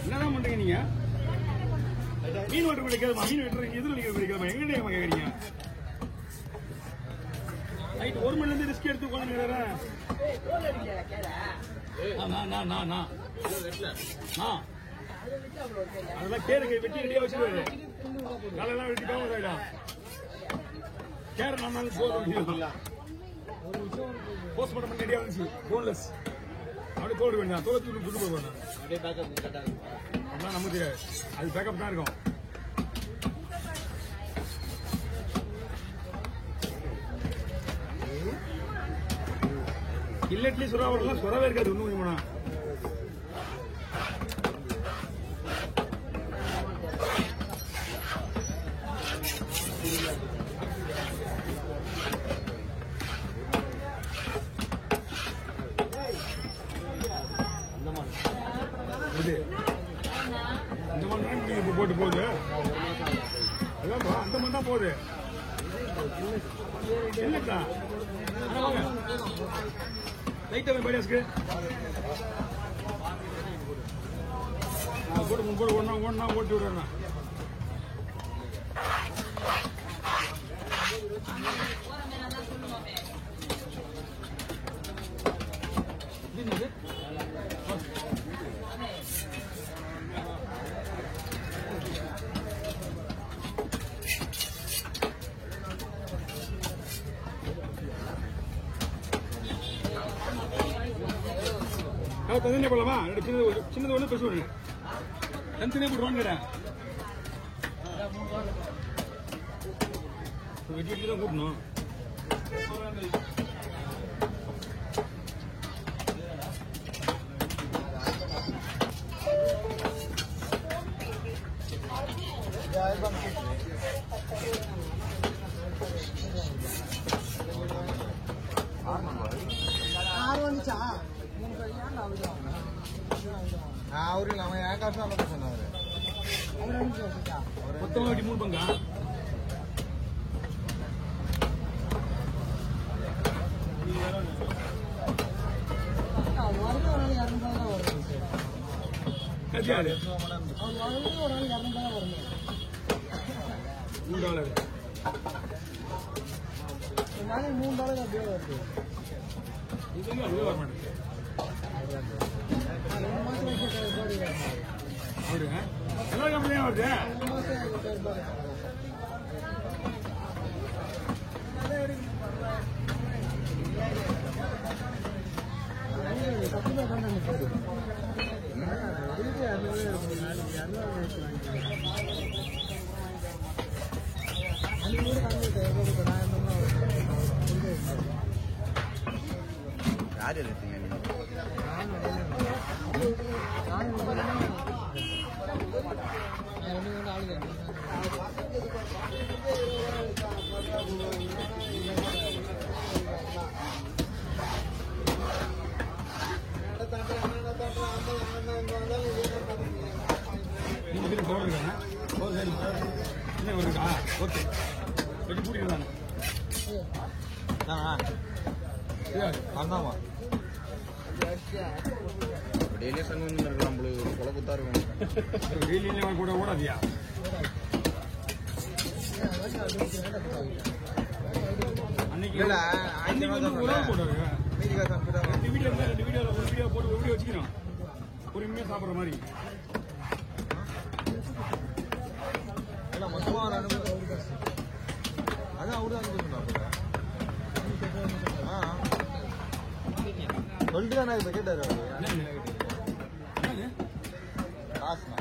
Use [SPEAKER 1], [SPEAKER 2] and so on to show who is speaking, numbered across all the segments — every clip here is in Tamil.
[SPEAKER 1] என்னதான் பண்றீங்க நீங்க? மீன் வெட்டு கிடைக்காதுமா? மீன் வெட்டுறீங்க எதுல நீங்க கிடைக்காதுமா? எங்க கேக்குறீங்க? நைட் 1 மணில இருந்து ரிஸ்க் எடுத்து உட்காந்து அதெல்லாம் கேருங்க வெட்டி ரெடியா வச்சிருவாரு. காலெல்லாம் வெட்டி காம கேர நான் போஸ்ட்மார்ட்டம் பண்ணி ரெடியா வந்துச்சு. போன்லெஸ் அப்படியே தோடு வேண்டாம். தோலத்துக்கு புது போடுவேன். அதெல்லாம் நமக்கு தெரியாது. அது பேக்கப் தான் இருக்கும். இல்லட்லி சுறாவெல்லாம் சுறவே இருக்காது. ஒண்ணு கொஞ்சம் இந்த மாதிரி போட்டு போகுது. அந்த மாதிரி தான் போகுது. இல்லைக்கா லைட்டா பையாஸ்க்கு போட்டு ஒன்னா ஓட்டி விடுறேன். தனியா போடலாமா? சின்னது ஒண்ணு பெருசு ஒண்ணு தனித்தனியா போட்டுருவான்னு வெட்டி வெட்டி தான் கூட்டணும்.
[SPEAKER 2] அவரு நம்ம என் காசு தான் சொன்னாரு.
[SPEAKER 1] மொத்தமா வெட்டி 3 பங்கா கட்டியாரு $3 $3 அப்படியே வருது. இது அப்படியே வர மாட்டேங்குது. எல்லா கம்பெனியும் வருது.
[SPEAKER 2] யார் எடுத்தீங்க?
[SPEAKER 1] ஓகே வெட்டி பூட்டிக்கலாம்.
[SPEAKER 2] ஆமாமா டெய்லி சங்கம் இருக்கு. நம்மளுக்கு கொலை குத்தா இருக்கும்.
[SPEAKER 1] டெய்லி கூட ஓடாதியா? அன்னைக்கு போட்டாரு. வீடியோ போட்டு வீடியோ வச்சுக்கிறோம். பொறுமையா சாப்பிடுற மாதிரி
[SPEAKER 2] மொத்தமா அதான் அவரு தான் சொல்லிட்டு தான் இப்ப கேட்டாரு. காசுனா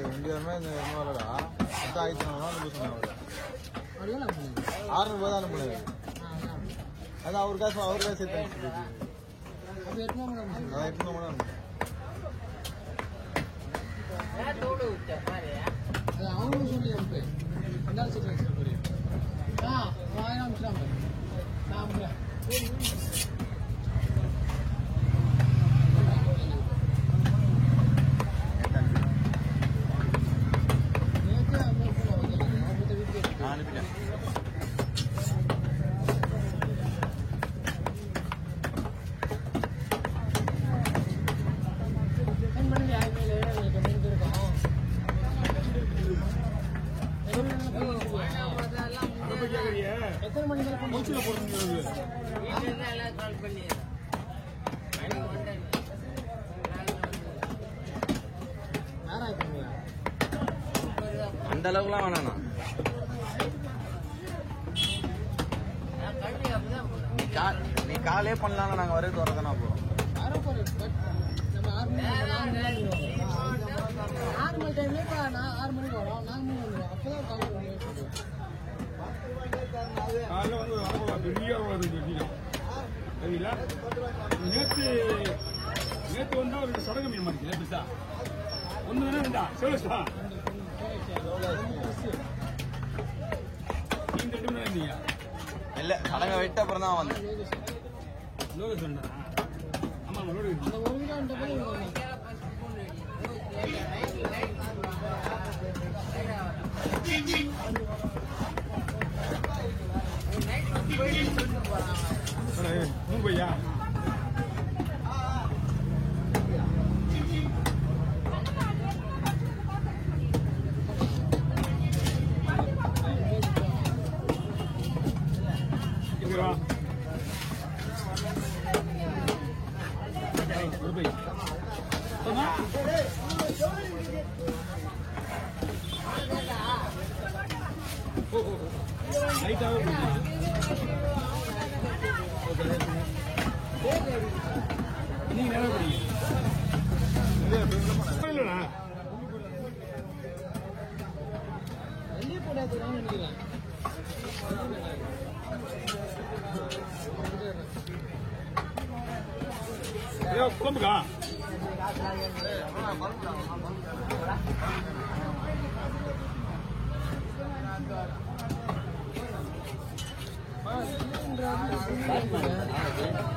[SPEAKER 2] வண்டியாருமே இந்த வரடா 10,400 சொன்னாங்க. 600 தான் அனுப்புனாரு. அது அவர் காசு சேர்த்து
[SPEAKER 3] அவங்களும் சொல்லி அனுப்பு.
[SPEAKER 2] அனுப்பிட்டேன். அந்த அளவுக்குலாம் வேணாண்ணா. நீ காலே பண்ணலாம், நாங்க வரது வரதானா போறோம்.
[SPEAKER 3] நார்மல் டைம்ல இப்ப நான் 6 மணிக்கு வரோம், நாங்க 3 மணிக்கு அப்பதான்
[SPEAKER 1] காலைல வந்து வரப்போ பெரிய வெட்டிடும் சரிங்களா. நேற்று வந்தா அவருக்கு சடங்கு மீன் மாட்டேங்குது பெருசா ஒன்று தானே இருந்தா சொல்லுச்சா நீங்க 2 மணி நேரம் இருந்தீங்க
[SPEAKER 2] இல்ல சடங்க விட்ட அப்புறம் தான் வந்தேன்.
[SPEAKER 1] லோடு சொன்னா ஆமா லோடு
[SPEAKER 3] அந்த 1 கிலோமீட்டர் போய்
[SPEAKER 1] மும்பையா நீங்க நேரம் இல்லைண்ணா
[SPEAKER 3] வெளியே போடாதுன்னு நினைக்கிறேன்.
[SPEAKER 1] குழம்புக்கா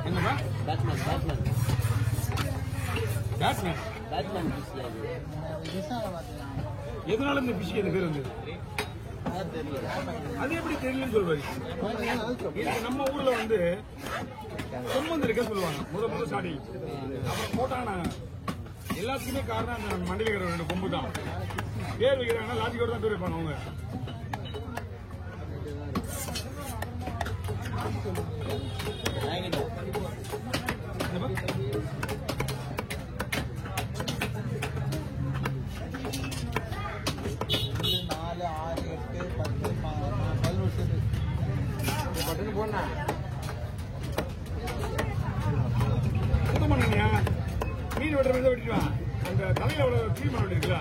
[SPEAKER 1] என்னப்பா பேட்ஸ்மேன் எதனால இந்த பிஷ் பேர் வந்தது அது எப்படி தெரியலன்னு சொல்வாரு. நம்ம ஊர்ல வந்து சொம்பந்து இருக்க சொல்லுவாங்க முதல் ஸ்டார்டிங் அப்புறம் போட்டாங்க. எல்லாத்துக்குமே காரணம் அந்த மண்டியில் இருக்கிற 2 கொம்பு தான் பேர் வைக்கிறாங்கன்னா லாஜிக்கோட தான் பேர் வைப்பாங்க அவங்க. மீன் வெட்டுற வெட்டிடுவான் அந்த தலையில அவ்வளவு கிளீன் பண்ண வேண்டியிருக்குல்ல